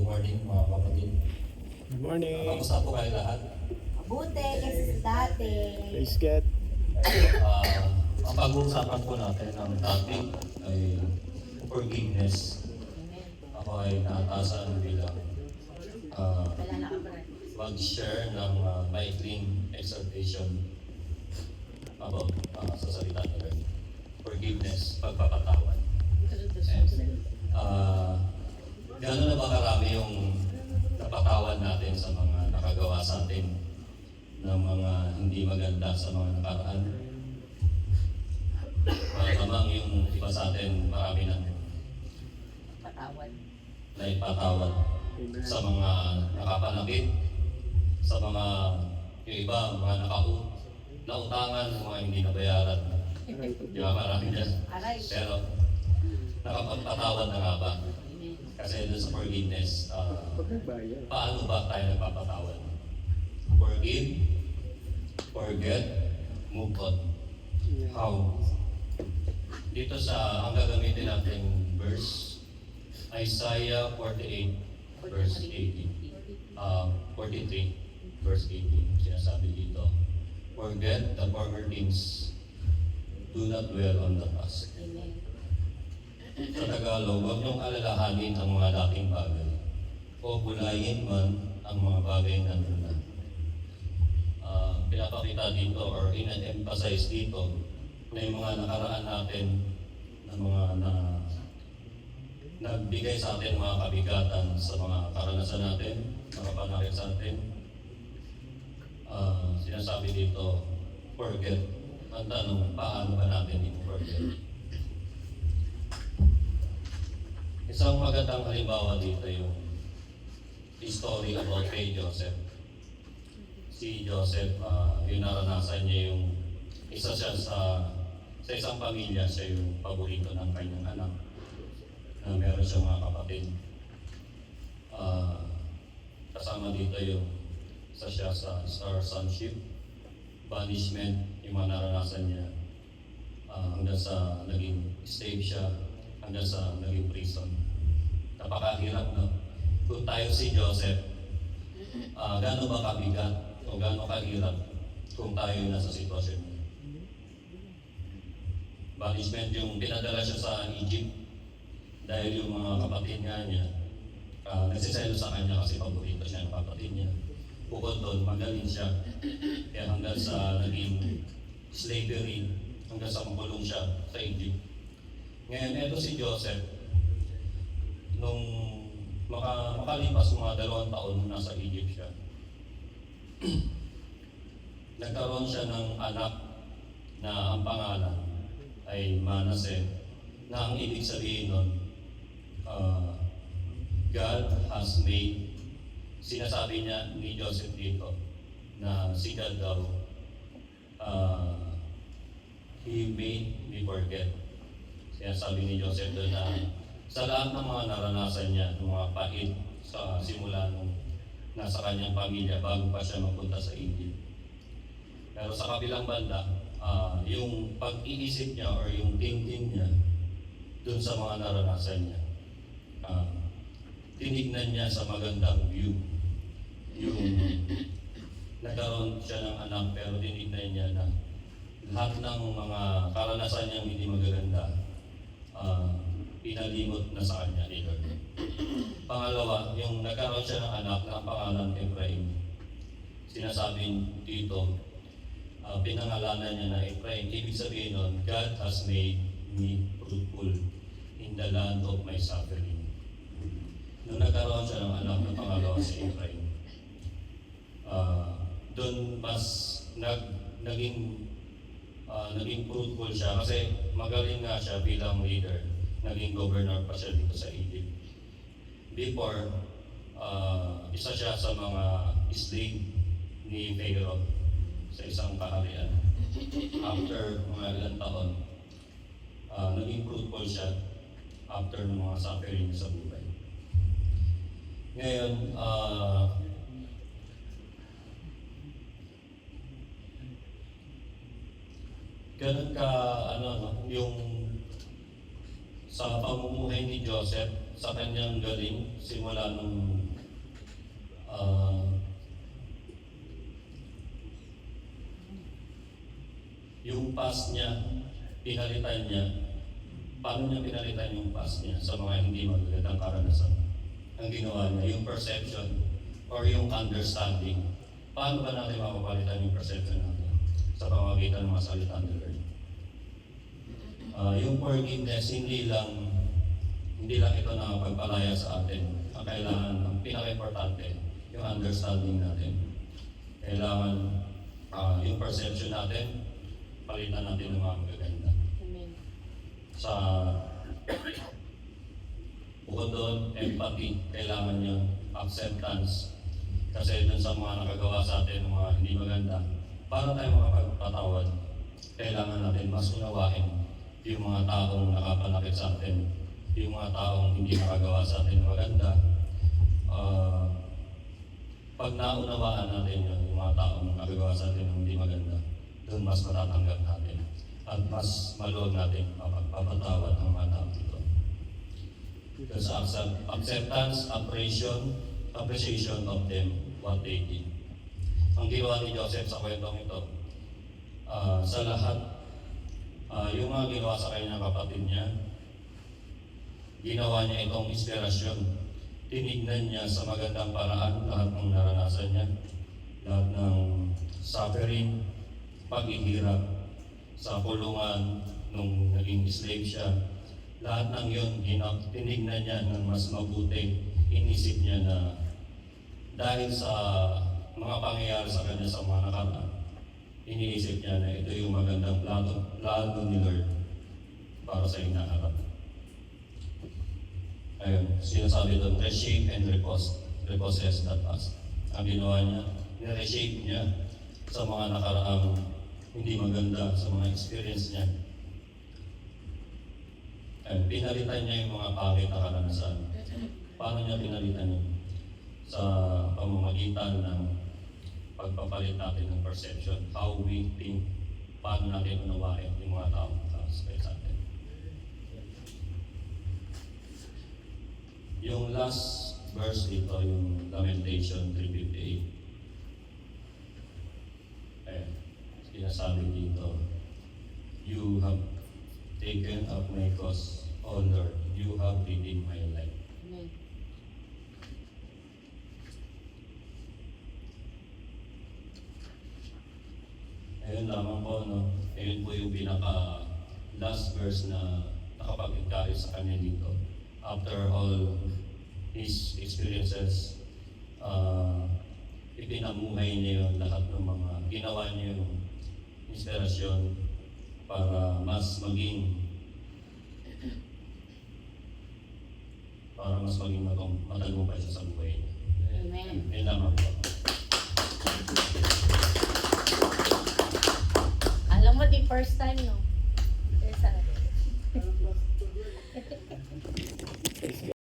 morning mga kapatid. Good morning. Kamusta po kayo lahat? Mabuti kasi sa dati. Praise God. Ang pag-uusapan po natin ng topic ay forgiveness. Ako ay naatasan bilang mag-share ng maikling exhortation about sa salita ng Lord. Forgiveness, pagpapatawad. Gano'n na ba karami yung napatawad natin sa mga nakagawa sa atin ng mga hindi maganda sa mga nakaraan? Malamang yung iba sa atin, marami na Patawad. na ipatawad sa mga nakapanakit, sa mga yung iba, mga nautangan, mga hindi nabayaran. Di ba marami dyan? Aray. Pero nakapagpatawad na nga ba? Kasi doon sa forgiveness, paano ba tayo nagpapatawad? Forgive, forget, move on. How? Dito sa, ang gagamitin natin verse, Isaiah 48, verse 18. 43, verse 18. Sinasabi dito, forget the former things, do not dwell on the past. Amen. Sa Tagalog, huwag niyong alalahanin ang mga dating bagay o bulayin man ang mga bagay na nuna. Pinapakita dito or in-emphasize dito na yung mga nakaraan natin na mga nagbigay sa atin mga kabigatan sa mga karanasan natin, mga panakit sa atin. Sinasabi dito, forget. Ang tanong, paano ba natin i-forget? Isang magandang halimbawa dito yung story about kay Joseph. Si Joseph, yung naranasan niya yung isa siya sa isang pamilya, siya yung paborito ng kanyang anak na meron siyang mga kapatid. Kasama dito yung isa siya sa star sonship, banishment, yung mga naranasan niya hanggang sa naging slave siya, hanggang sa naging prison. Napakahirap, no? Kung tayo si Joseph, gaano ba kabigat o gaano kahirap kung tayo nasa sitwasyon niya? Banishment, yung pinadala siya sa Egypt dahil yung mga kapatid nga niya nagsiselo sa kanya kasi paborito siya ng kapatid niya. Bukod doon, magaling siya. Kaya hanggang sa naging slavery, hanggang sa makulong siya sa Egypt. Ngayon, eto si Joseph, nung makalipas mga 2 taon nasa Egypt siya, nagkaroon siya ng anak na ang pangalan ay Manasseh, na ang ibig sabihin nun, God has made, sinasabi niya ni Joseph dito, na si God daw, He made me forget. Kaya sabi ni Joseph doon na sa lahat ng mga naranasan niya, ng mga pahit sa simula nung nasa kanyang pamilya bago pa siya mapunta sa Egypt. Pero sa kabilang banda, yung pag-iisip niya or yung thinking niya doon sa mga naranasan niya, tinignan niya sa magandang view. Yung nagkaroon siya ng anak pero tinignan niya na lahat ng mga karanasan niyang hindi magaganda, pinalimot na sa kanya ni Lord. Pangalawa, yung nagkaroon siya ng anak na pangalan Ephraim. Sinasabi dito, pinangalanan niya na Ephraim. Ibig sabihin nun, God has made me fruitful in the land of my suffering. Nung nagkaroon siya ng anak na pangalawa si Ephraim, doon mas naging fruitful siya kasi magaling nga siya bilang leader. Naging governor pa siya dito sa Egypt. Before, isa siya sa mga slave ni Pharaoh sa isang kaharian. After mga ilang taon, naging fruitful siya after ng mga suffering sa buhay. Ngayon, ganun ka, yung sa pamumuhay ni Joseph, sa kanyang galing, simula nung ah, yung past niya, pinalitan niya, paano niya pinalitan yung past niya sa mga hindi magagandang karanasan? Ang ginawa niya, yung perception or yung understanding. Paano ba natin mapapalitan yung perception natin sa pamamagitan ng mga salita ni Lord? Yung forgiveness, hindi lang ito na pagpalaya sa atin. Ang kailangan, ang pinaka-importante, yung understanding natin. Kailangan yung perception natin, palitan natin ng mga magaganda. Amen. Sa bukod doon, empathy, kailangan yung acceptance. Kasi dun sa mga nakagawa sa atin ng mga hindi maganda, para tayo makapagpatawad, kailangan natin mas unawain yung mga taong nakapanakit sa atin, yung mga taong hindi nakagawa sa atin ng maganda. Pag naunawaan natin yun, yung mga taong nakagawa sa atin ng hindi maganda, doon mas matatanggap natin at mas maluwag natin mapagpapatawad ang mga taong ito. Sa acceptance, appreciation of them, what they did. Ang ginawa ni Joseph sa kwentong ito, sa lahat, yung mga ginawa sa kanyang kapatid niya, ginawa niya itong inspirasyon. Tinignan niya sa magandang paraan lahat ng naranasan niya, lahat ng suffering, paghihirap sa kulungan nung naging slave siya. Lahat ng yun, tinignan niya ng mas mabuti. Inisip niya na dahil sa mga pangyayari sa kanya sa mga nakaraan, iniisip niya na ito yung magandang plano ni Lord para sa hinaharap. Ayun, sinasabi doon, reshape and repossess that past. Ang ginawa niya, nireshape niya sa mga nakaraang hindi maganda, sa mga experience niya. Ayun, pinalitan niya yung mga pangit na karanasan. Paano niya pinalitan yun? Sa pamamagitan ng pagpapalit natin ng perception, how we think, paano natin unawain yung mga taong nakasakay sa atin. Yung last verse dito, yung Lamentation 3:58. Ayan, sinasabi dito, you have taken up my cause, O Lord, you have redeemed my life. Amen. Ayun lamang po, no? Ayun po yung pinaka last verse na nakapag-encourage sa kanya dito. After all his experiences, ipinamuhay niya yung lahat ng mga ginawa niya yung inspirasyon para mas maging matagumpay siya sa buhay niya. Amen. Ayun lamang po.